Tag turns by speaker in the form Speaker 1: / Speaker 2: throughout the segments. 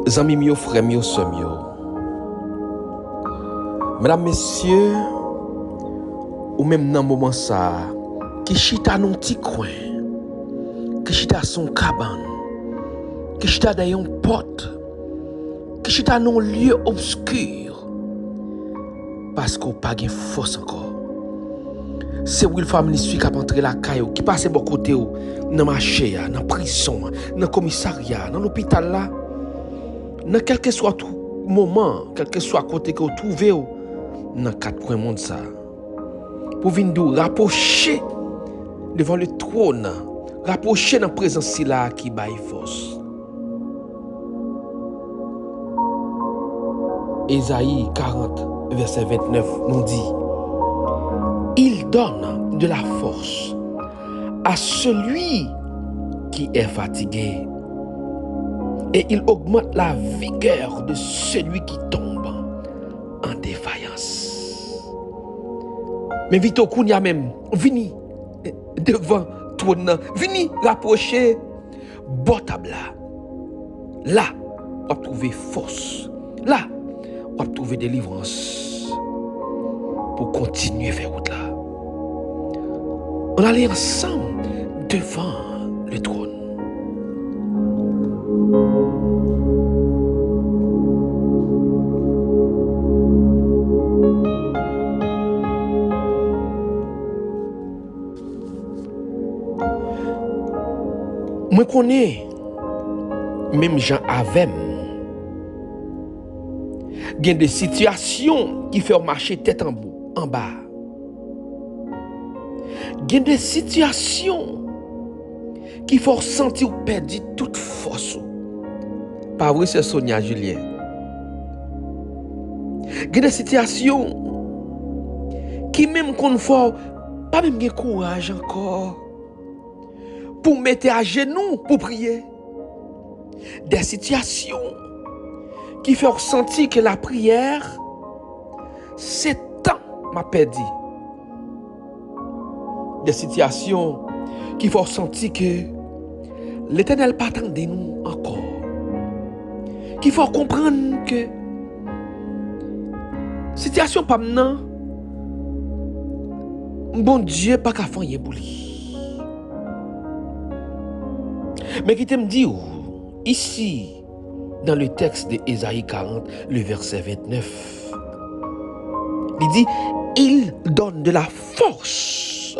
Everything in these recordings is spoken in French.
Speaker 1: Zami mio, frère mio, sœur mio. Mesdames, messieurs, ou même dans moment ça, qui chita dans un petit coin, qui chita son cabane, qui chita dans une porte, qui chita dans un lieu obscur, parce qu'on n'a pas de force encore. C'est où il faut amener celui qui a entré la caillou, qui passe bon côté, dans le marché, dans la prison, dans le commissariat, dans l'hôpital là. Dans quel que soit tout moment, quel que soit côté que vous trouvez, dans quatre coins monde ça, pour venir nous rapprocher devant le trône, rapprocher dans la présence là qui baille force. Ésaïe 40, verset 29 nous dit: il donne de la force à celui qui est fatigué, et il augmente la vigueur de celui qui tombe en défaillance. Mais vite au coup, il y a même, vini devant trône, vini rapprocher, bon table là, on va trouver force, là, on va trouver délivrance pour continuer à faire route là. On allait ensemble devant le trône. Moi connais même Jean Avem. Il y a des situations qui font marcher tête en bas. Il y a des situations qui font sentir perdu toute force. Pas vrai, c'est Sonia Julien. Il y a des situations qui même qu'on fait pas même de courage encore pour mettre à genoux pour prier. Des situations qui font ressentir que la prière, c'est temps m'a perdu. Des situations qui font ressentir que l'Éternel pas attendre nous encore. Qui faut comprendre que situation pas maintenant, bon Dieu pas qu'à faire pour lui. Mais qui t'aime dire ici dans le texte de Ésaïe 40, le verset 29, il dit il donne de la force.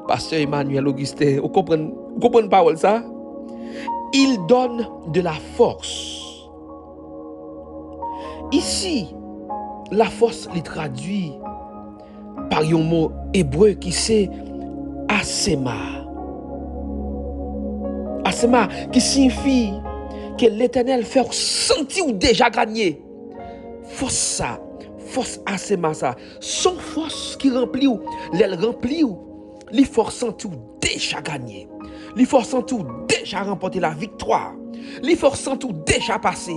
Speaker 1: Pasteur Emmanuel Augustin, vous comprenez parole ça? Il donne de la force. Ici, la force est traduite par un mot hébreu qui c'est asema. Asema qui signifie que l'Éternel fait sentir ou déjà gagné. Force ça, force asema ça. Son force qui remplit ou, l'aile remplit ou, les forces sentir ou déjà gagné. Les forces sentir ou déjà remporté la victoire. Les forces sentir ou déjà passé.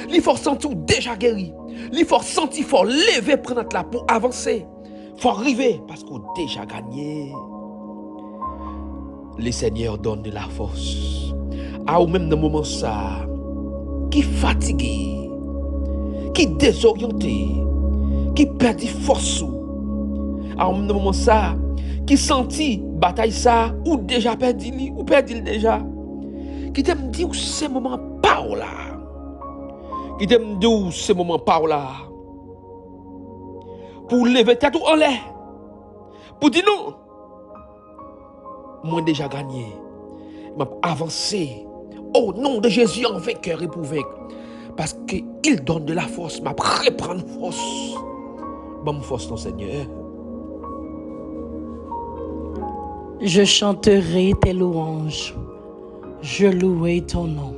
Speaker 1: Les forces sentir ou déjà guéri. Les forces sentir faut lever prendre la pour avancer. Faut arriver parce qu'on déjà gagné. Le Seigneur donne de la force. À ou même dans le moment ça, qui fatigué, qui désorienté, qui perd force. À ou même dans le moment ça, qui senti bataille ça ou déjà perdu ou perdu déjà. Qui t'aime dire ce moment pas là. Qui t'aime dire ce moment pas là. Pour lever tête en l'air. Pour dire non. Moi déjà gagné. M'a avancé au nom de Jésus en vainqueur et pour vaincre. Parce qu'il donne de la force, m'a reprendre force. Bonne force ton Seigneur.
Speaker 2: Je chanterai tes louanges. Je louerai ton nom.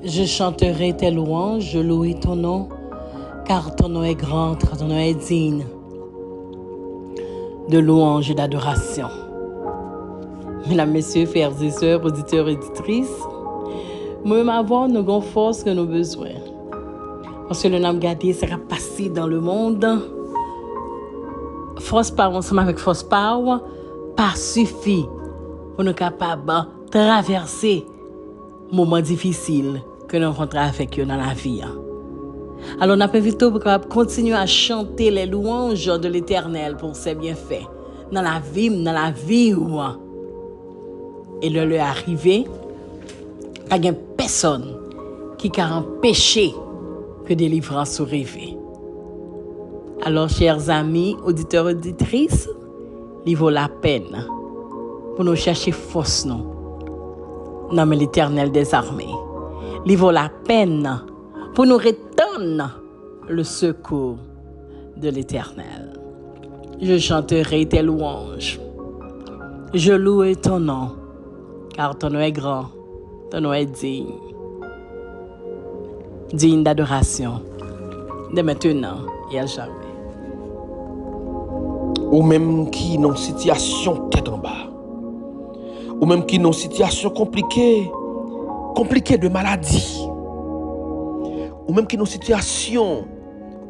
Speaker 2: Je chanterai tes louanges, je louerai ton nom, car ton nom est grand, car ton nom est digne de louanges et d'adoration. Mesdames, messieurs, frères et sœurs, auditeurs et auditrices, nous avons nos grandes forces que nous avons besoin. Parce que le nom gardé sera passé dans le monde. Force power ensemble avec force power, pas suffit pour nous capables de traverser moments difficiles que nous rencontrons avec eux dans la vie. Alors, on a invité pour continuer à chanter les louanges de l'Éternel pour ses bienfaits dans la vie. Et le arrivé, il n'y a personne qui a empêché que délivrance soit arrivée. Alors, chers amis, auditeurs, auditrices, il vaut la peine pour nous chercher force, non? Non, mais l'Éternel des armées. Il vaut la peine pour nous retenir le secours de l'Éternel. Je chanterai tes louanges. Je louerai ton nom, car ton nom est grand, ton nom est digne. Digne d'adoration, de maintenant et à jamais.
Speaker 1: Ou même qui dans situation tête en bas. Ou même qui dans situation compliquée de maladie. Ou même qui dans situation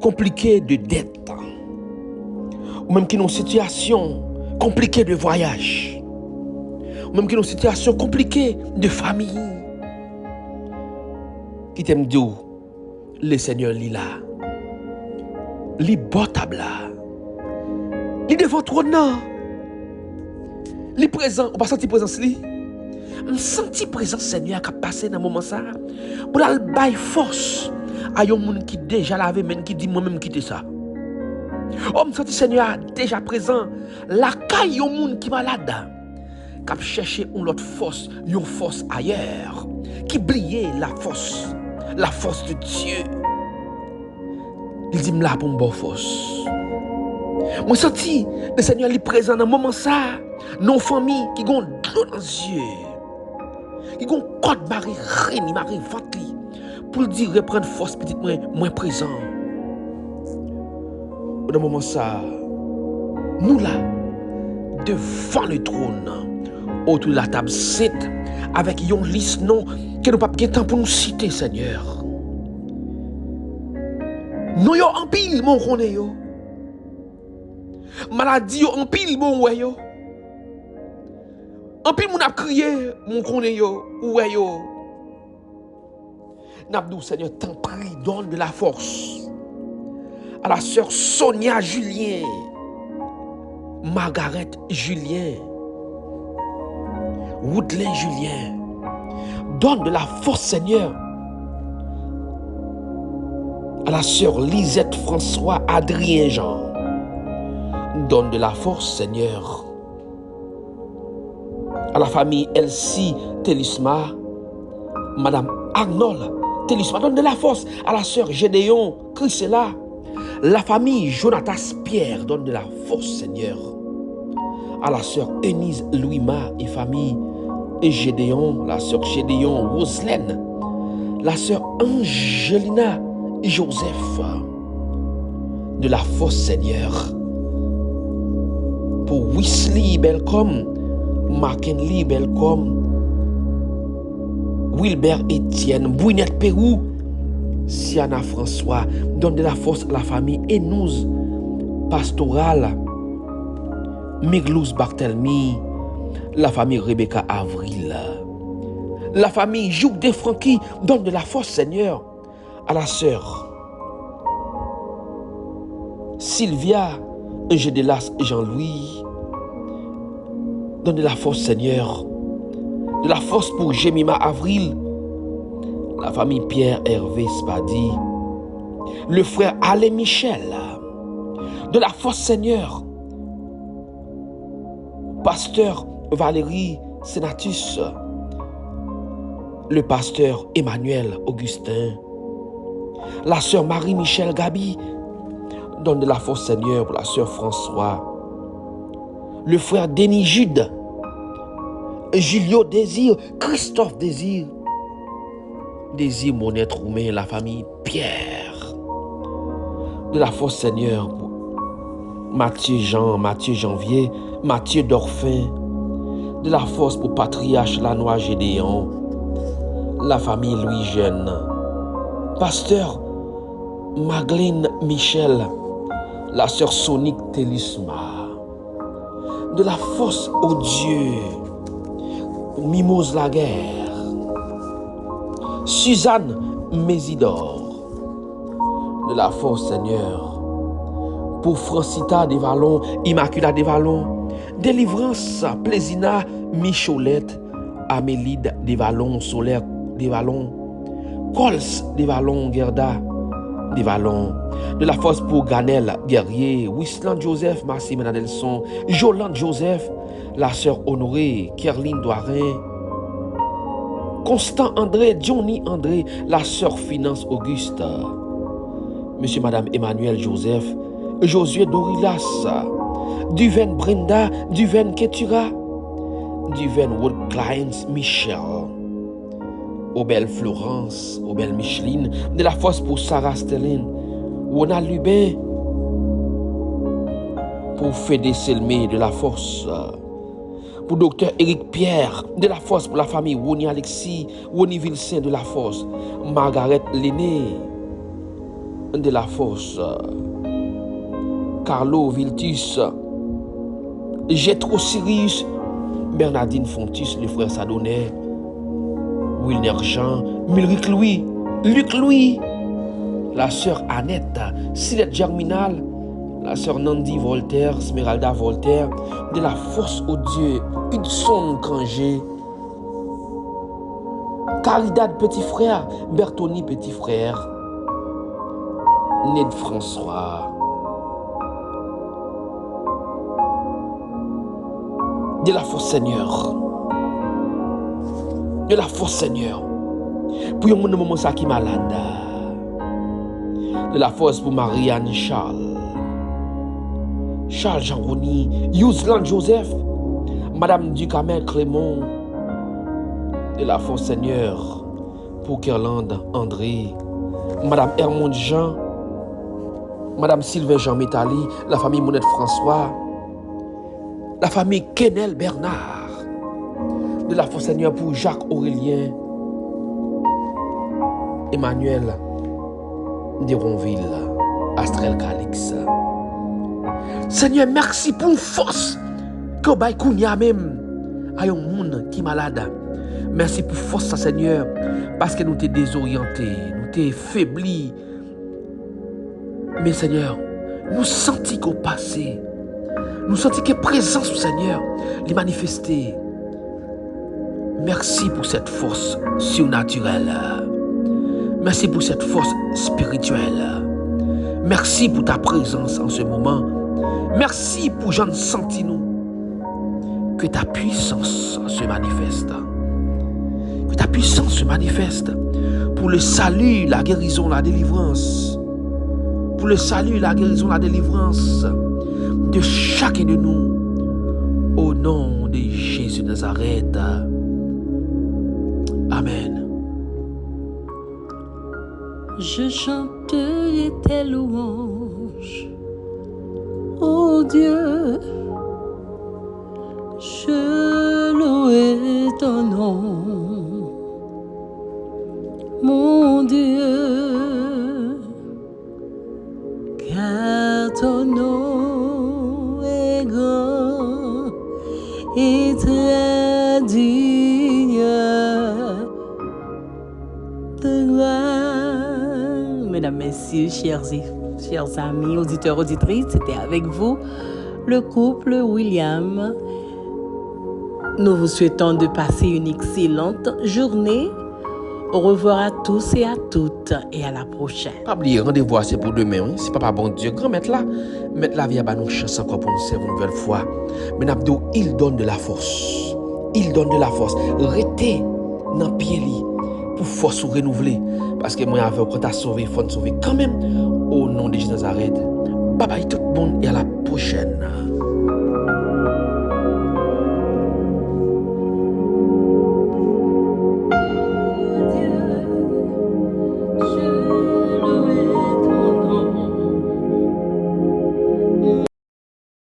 Speaker 1: compliquée de dette. Ou même qui dans situation compliquée de voyage. Ou même qui dans situation compliquée de famille. Qui t'aime dire, le Seigneur lit là. Lit botable là. Lit devant toi non. Lit présent, on pas senti présence li. On senti présence Seigneur qui a passé dans moment ça. Pour la bailler force à yon moun qui déjà lavé même qui dit moi même quitter ça. On me senti Seigneur déjà présent la caille yon moun qui malade. Qui a cherché une autre force, une force ailleurs, qui brillait la force de Dieu. Il dit là pour une bonne force. Moi senti le Seigneur est présent dans moment ça, nos familles qui ont de l'eau dans les yeux, qui ont code Marie Rémi Marie Vatli pour dire reprendre force petite moins présent. Dans moment ça, nous là devant le trône, autour de la table sainte, avec une liste non que nous pas bien temps pour nous citer Seigneur. Nous yo en pile mon connaît yo. Maladie yo en pile mon ouais yo. En pile mon a crié mon connaît yo ouais yo. N'abdou Seigneur t'en prie donne de la force à la sœur Sonia Julien, Margaret Julien, Woodley Julien. Donne de la force Seigneur à la sœur Lisette François Adrien Jean. Donne de la force Seigneur à la famille Elsie Télisma, Madame Arnold Télisma. Donne de la force à la sœur Gédéon Chrysela, la famille Jonatas Pierre. Donne de la force Seigneur à la sœur Eunice Louima et famille et Gédéon, la sœur Gédéon Roselaine, la sœur Angelina Joseph. De la force Seigneur pour Wesley Belcom, Markenly Belcom, Wilbert Etienne, Bouinette Pérou, Siana François. Donne de la force à la famille Enouz Pastoral, Miglouz Barthelmy, la famille Rebecca Avril, la famille Jouk de Francky. Donne de la force Seigneur à la sœur Sylvia Gédelas Jean-Louis. Donne de la force Seigneur, de la force pour Jemima Avril, la famille Pierre Hervé Spadi, le frère Alain Michel. De la force Seigneur, pasteur Valérie Sénatus, le pasteur Emmanuel Augustin, la sœur Marie-Michel Gabi. Donne de la force Seigneur pour la sœur François, le frère Denis Jude, Julio Désir, Christophe Désir, Désir Monette Roumain, la famille Pierre. De la force Seigneur pour Mathieu Jean, Mathieu Janvier, Mathieu Dorfin. De la force pour Patriarche Lanois Gédéon, la famille Louis Jeune, pasteur Magdalene Michel, la sœur Sonique Télisma. De la force au Dieu pour Mimose Laguerre, Suzanne Mésidor. De la force, Seigneur. Pour Francita Desvallons, Immacula Desvallons. Délivrance, Plaisina Micholette, Amélide Desvallons, Solaire Desvallons. Cols Desvallons, Gerda Desvallons. De la force pour Ganel Guerrier, Wisland Joseph, Marcy Menadelson, Jolande Joseph, la sœur Honorée, Kerline Doirin, Constant André, Johnny André, la sœur Finance Auguste, Monsieur Madame Emmanuel Joseph, Josué Dorilas, Duven Brenda, Duven Ketura, Duven Wood Clients Michel, Aubel Florence, Aubel Micheline, de la force pour Sarah Stelline, Wona Lubin, pour Fédé Selmé, de la force, pour Docteur Éric Pierre, de la force, pour la famille Woni Alexis, Woni Vilsain, de la force, Margaret Lenné, de la force, Carlo Viltus, Jetro Sirius, Bernardine Fontus, le frère Sadonnet, Wilner Jean, Mulric Louis, Luc Louis, la sœur Annette, Silette Germinal, la sœur Nandi Voltaire, Smeralda Voltaire, de la force au Dieu, Hudson Granger, Caridad Petit Frère, Bertoni Petit Frère, Ned François, de la force Seigneur, de la force Seigneur, pour un moment ça qui est malade, de la force pour Marianne Charles, Charles Jean-Rony, Yousland Joseph, Madame Ducamel Clément, de la force Seigneur, pour Kerlande André, Madame Hermonde Jean, Madame Sylvain Jean Métali, la famille Monette François, la famille Kenel Bernard, de la force Seigneur pour Jacques Aurélien, Emmanuel Deronville, Astrel Calix. Seigneur, merci pour une force que vous avez même à un monde qui est malade. Merci pour force, Seigneur, parce que nous t'es désorientés, nous t'es faiblis. Mais Seigneur, nous sentons qu'au passé, nous sentons que présence du Seigneur les manifester. Merci pour cette force surnaturelle. Merci pour cette force spirituelle. Merci pour ta présence en ce moment. Merci pour Jean Santino. Que ta puissance se manifeste. Que ta puissance se manifeste pour le salut, la guérison, la délivrance. Pour le salut, la guérison, la délivrance de chacun de nous. Au nom de Jésus de Nazareth. Amen.
Speaker 2: Je chanterai tes louanges, ô Dieu. Je louerai ton nom, mon Dieu, car ton nom est grand et très digne de gloire. Mesdames, Messieurs, chers amis, auditeurs, auditrices, c'était avec vous le couple William. Nous vous souhaitons de passer une excellente journée. Au revoir à tous et à toutes et à la prochaine.
Speaker 1: Pas oublier, rendez-vous c'est pour demain. Hein? Si papa bon Dieu, grand mettre la vie à nous chance encore pour nous servir une nouvelle fois. Mais Nabdo, il donne de la force. Il donne de la force. Restez dans le pied pour force renouveler. Parce que moi, avec quand tu as sauvé, il faut nous sauver quand même. Au nom de Jésus Nazareth. Bye bye tout le monde et à la prochaine.